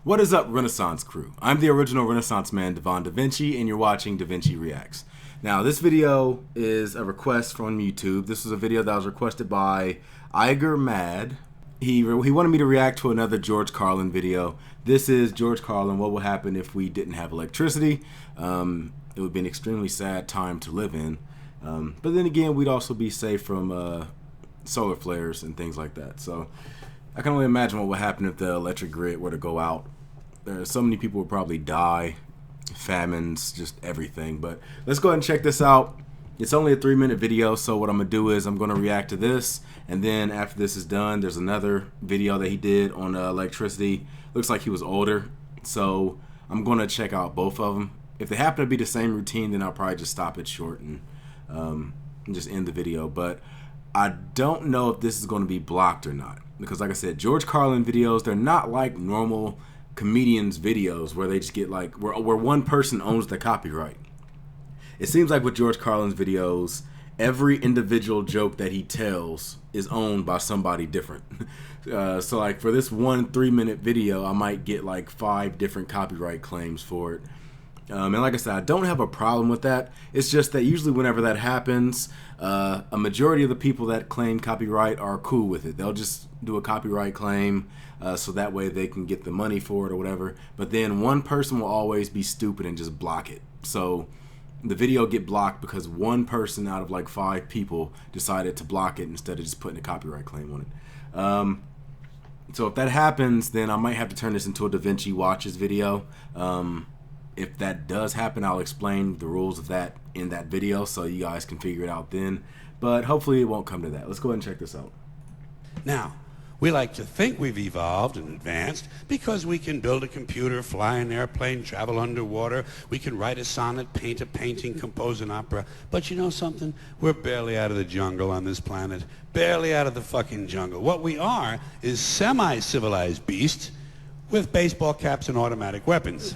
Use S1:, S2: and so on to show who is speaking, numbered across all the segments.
S1: What is up, Renaissance crew? I'm the original Renaissance man, Devon DaVinci, and you're watching DaVinci Reacts. Now, this video is a request from YouTube. This was a video that was requested by Iger Mad. He wanted me to react to another George Carlin video. This is George Carlin, what will happen if we didn't have electricity. It would be an extremely sad time to live in. But then again, we'd also be safe from solar flares and things like that. So I can only imagine what would happen if the electric grid were to go out. So many people would probably die, famines, just everything. But let's go ahead and check this out. It's only a 3-minute video, so what I'm gonna do is I'm gonna react to this, and then after this is done, there's another video that he did on electricity. Looks like he was older, so I'm gonna check out both of them. If they happen to be the same routine, then I'll probably just stop it short and just end the video. But I don't know if this is going to be blocked or not, because like I said, George Carlin videos, they're not like normal comedians videos where they just get like where one person owns the copyright. It seems like with George Carlin's videos, every individual joke that he tells is owned by somebody different. So like for this one 3-minute video, I might get like 5 different copyright claims for it. And like I said, I don't have a problem with that. It's just that usually whenever that happens, a majority of the people that claim copyright are cool with it. They'll just do a copyright claim so that way they can get the money for it or whatever. But then one person will always be stupid and just block it. So the video get blocked because one person out of like 5 people decided to block it instead of just putting a copyright claim on it. So if that happens, then I might have to turn this into a DaVinci Watches video. If that does happen, I'll explain the rules of that in that video so you guys can figure it out then. But hopefully it won't come to that. Let's go ahead and check this out.
S2: Now, we like to think we've evolved and advanced because we can build a computer, fly an airplane, travel underwater. We can write a sonnet, paint a painting, compose an opera. But you know something? We're barely out of the jungle on this planet. Barely out of the fucking jungle. What we are is semi-civilized beasts with baseball caps and automatic weapons.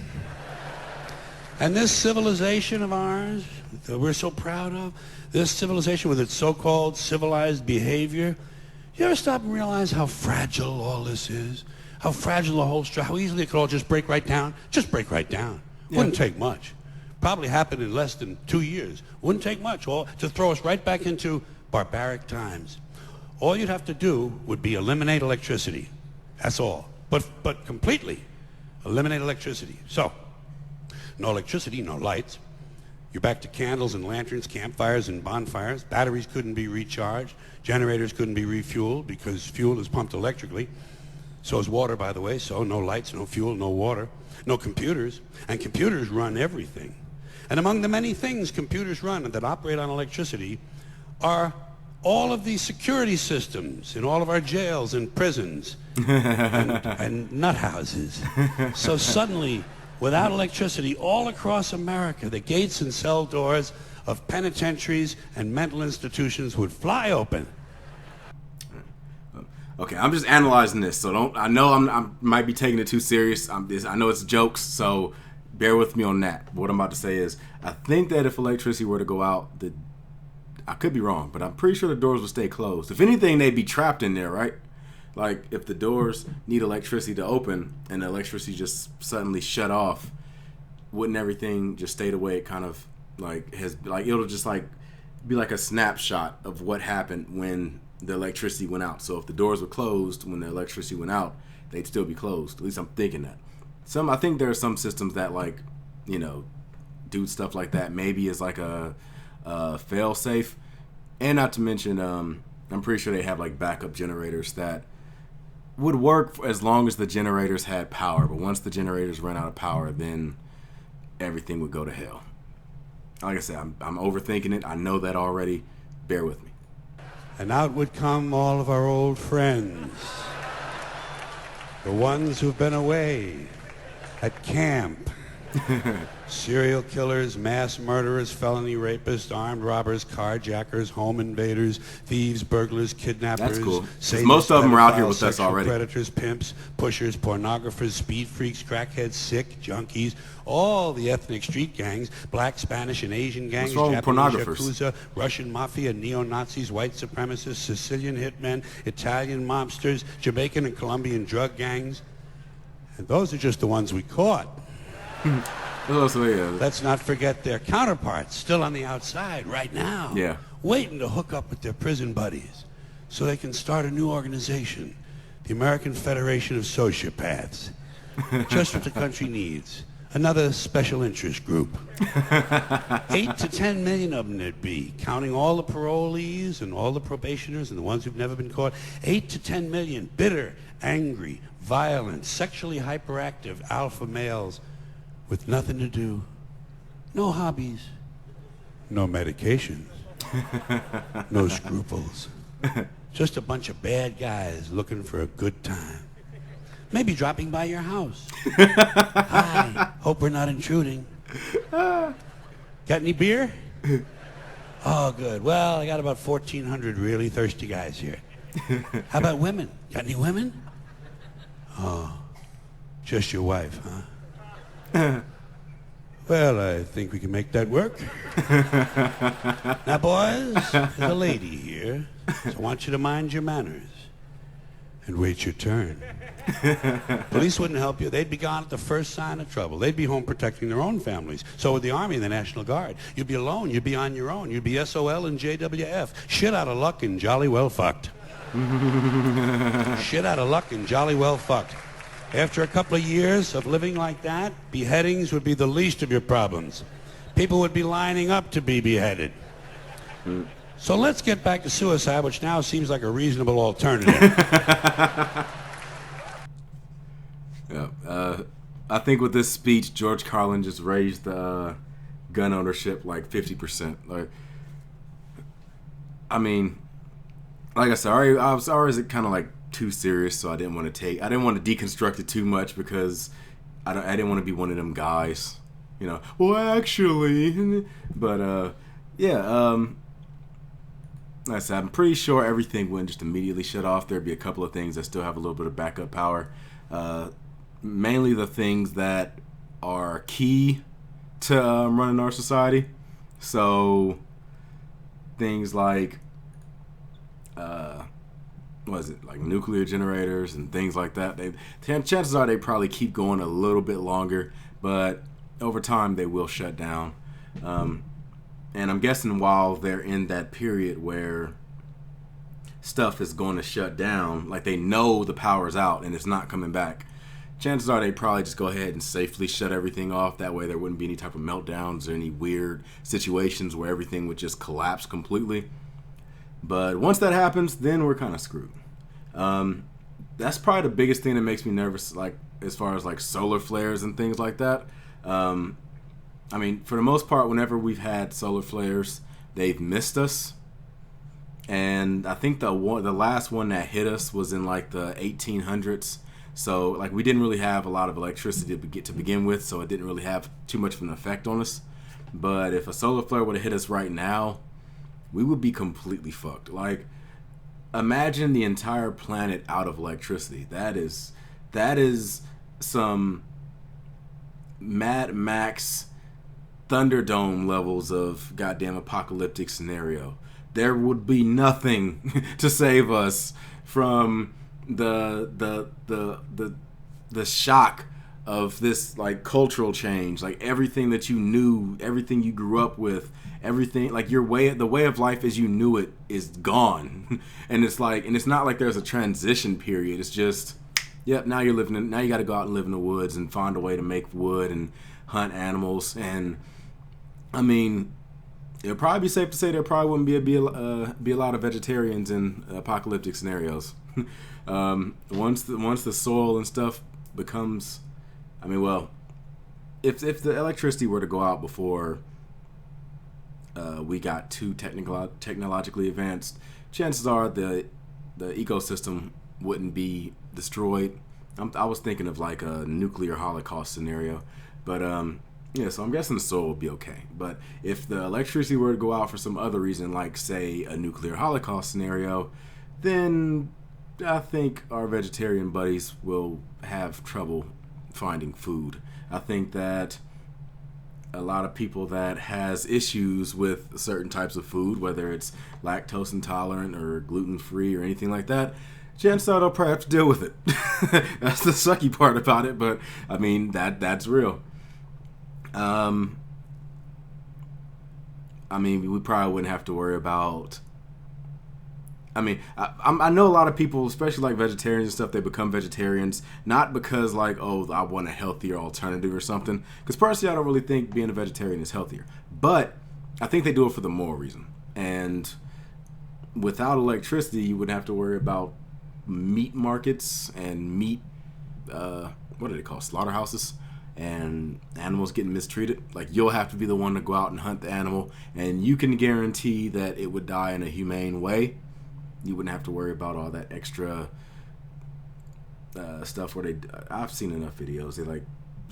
S2: And this civilization of ours that we're so proud of, this civilization with its so-called civilized behavior, you ever stop and realize how fragile all this is? How fragile the whole structure, how easily it could all just break right down? Just break right down. Yeah. Wouldn't take much. Probably happen in less than 2 years. Wouldn't take much all to throw us right back into barbaric times. All you'd have to do would be eliminate electricity. That's all. But completely eliminate electricity. So, no electricity, no lights. You're back to candles and lanterns, campfires and bonfires. Batteries couldn't be recharged. Generators couldn't be refueled because fuel is pumped electrically. So is water, by the way. So no lights, no fuel, no water, no computers. And computers run everything. And among the many things computers run that operate on electricity are all of these security systems in all of our jails and prisons and nut houses. So suddenly, without electricity, all across America, the gates and cell doors of penitentiaries and mental institutions would fly open.
S1: Okay, I'm just analyzing this, so I know I might be taking it too serious. I know it's jokes, so bear with me on that. What I'm about to say is, I think that if electricity were to go out, I could be wrong, but I'm pretty sure the doors would stay closed. If anything, they'd be trapped in there, right? Like, if the doors need electricity to open and the electricity just suddenly shut off, wouldn't everything just stay the way it kind of like has, like it'll just like be like a snapshot of what happened when the electricity went out. So if the doors were closed when the electricity went out, they'd still be closed. At least I'm thinking that. I think there are some systems that, like, you know, do stuff like that. Maybe it's like a fail safe. And not to mention, I'm pretty sure they have like backup generators that would work as long as the generators had power, but once the generators ran out of power, then everything would go to hell. Like I said, I'm overthinking it. I know that already. Bear with me.
S2: And out would come all of our old friends, the ones who've been away at camp. Serial killers, mass murderers, felony rapists, armed robbers, carjackers, home invaders, thieves, burglars, kidnappers.
S1: That's cool.
S2: Sadists,
S1: most of them are out here with us already.
S2: Predators, pimps, pushers, pornographers, speed freaks, crackheads, sick, junkies, all the ethnic street gangs, black, Spanish, and Asian gangs, Japanese Yakuza, Russian mafia, neo-Nazis, white supremacists, Sicilian hitmen, Italian mobsters, Jamaican and Colombian drug gangs. And those are just the ones we caught. Let's not forget their counterparts still on the outside right now.
S1: Yeah.
S2: Waiting to hook up with their prison buddies so they can start a new organization, the American Federation of Sociopaths. Just what the country needs. Another special interest group. 8 to 10 million of them there'd be, counting all the parolees and all the probationers and the ones who've never been caught. 8 to 10 million bitter, angry, violent, sexually hyperactive alpha males with nothing to do, no hobbies, no medications, no scruples. Just a bunch of bad guys looking for a good time. Maybe dropping by your house. Hi, hope we're not intruding. Got any beer? Oh, good. Well, I got about 1,400 really thirsty guys here. How about women? Got any women? Oh, just your wife, huh? Well, I think we can make that work. Now, boys, there's a lady here, so I want you to mind your manners and wait your turn. Police wouldn't help you. They'd be gone at the first sign of trouble. They'd be home protecting their own families. So would the Army and the National Guard. You'd be alone. You'd be on your own. You'd be SOL and JWF. Shit out of luck and jolly well fucked. Shit out of luck and jolly well fucked. After a couple of years of living like that, beheadings would be the least of your problems. People would be lining up to be beheaded. So let's get back to suicide, which now seems like a reasonable alternative.
S1: I think with this speech, George Carlin just raised gun ownership like 50%. Like, I mean, like I said, I was always kind of like too serious, so I didn't want to deconstruct it too much because I didn't want to be one of them guys, you know. Well, actually, but yeah. Like I said, I'm pretty sure everything wouldn't just immediately shut off. There'd be a couple of things that still have a little bit of backup power. Mainly the things that are key to running our society. So things like, like nuclear generators and things like that. Chances are they probably keep going a little bit longer, but over time they will shut down. And I'm guessing while they're in that period where stuff is going to shut down, like they know the power's out and it's not coming back, chances are they probably just go ahead and safely shut everything off. That way there wouldn't be any type of meltdowns or any weird situations where everything would just collapse completely. But once that happens, then we're kind of screwed. That's probably the biggest thing that makes me nervous, like as far as like solar flares and things like that. I mean, for the most part, whenever we've had solar flares, they've missed us. And I think the last one that hit us was in like the 1800s. So like we didn't really have a lot of electricity to begin with, so it didn't really have too much of an effect on us. But if a solar flare would have hit us right now, we would be completely fucked. Like, imagine the entire planet out of electricity. That is some Mad Max Thunderdome levels of goddamn apocalyptic scenario. There would be nothing to save us from the shock of this like cultural change. Like everything that you knew, everything you grew up with, everything like the way of life as you knew it is gone. And it's not like there's a transition period. It's just, yep, now you got to go out and live in the woods and find a way to make wood and hunt animals. And I mean, it would probably be safe to say there probably wouldn't be a lot of vegetarians in apocalyptic scenarios. Once the soil and stuff becomes, I mean, well, if the electricity were to go out before we got too technologically advanced, chances are the ecosystem wouldn't be destroyed. I was thinking of like a nuclear holocaust scenario, but yeah, so I'm guessing the soil will be okay. But if the electricity were to go out for some other reason, like say a nuclear holocaust scenario, then I think our vegetarian buddies will have trouble finding food. I think that a lot of people that has issues with certain types of food, whether it's lactose intolerant or gluten-free or anything like that, chances are they'll probably have to deal with it. That's the sucky part about it, but I mean that's real. I mean, we probably wouldn't have to worry about. I mean, I know a lot of people, especially like vegetarians and stuff, they become vegetarians not because like, oh, I want a healthier alternative or something. Because personally, I don't really think being a vegetarian is healthier. But I think they do it for the moral reason. And without electricity, you wouldn't have to worry about meat markets and meat, what do they call, slaughterhouses, and animals getting mistreated. Like, you'll have to be the one to go out and hunt the animal, and you can guarantee that it would die in a humane way. You wouldn't have to worry about all that extra stuff where I've seen enough videos. They like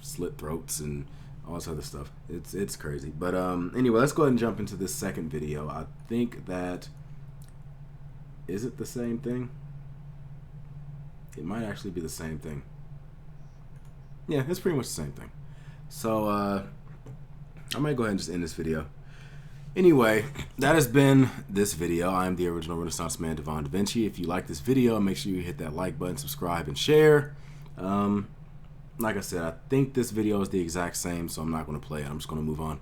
S1: slit throats and all this other stuff. It's crazy. But anyway, let's go ahead and jump into this second video. I think that, is it the same thing? It might actually be the same thing. Yeah, it's pretty much the same thing. So I might go ahead and just end this video. Anyway, that has been this video. I'm the original Renaissance man, Devon DaVinci. If you like this video, make sure you hit that like button, subscribe, and share. Like I said, I think this video is the exact same, so I'm not going to play it. I'm just going to move on.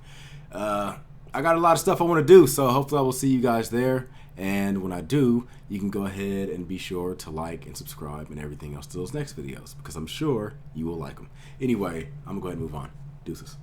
S1: I got a lot of stuff I want to do, so hopefully I will see you guys there. And when I do, you can go ahead and be sure to like and subscribe and everything else to those next videos, because I'm sure you will like them. Anyway, I'm going to go ahead and move on. Deuces.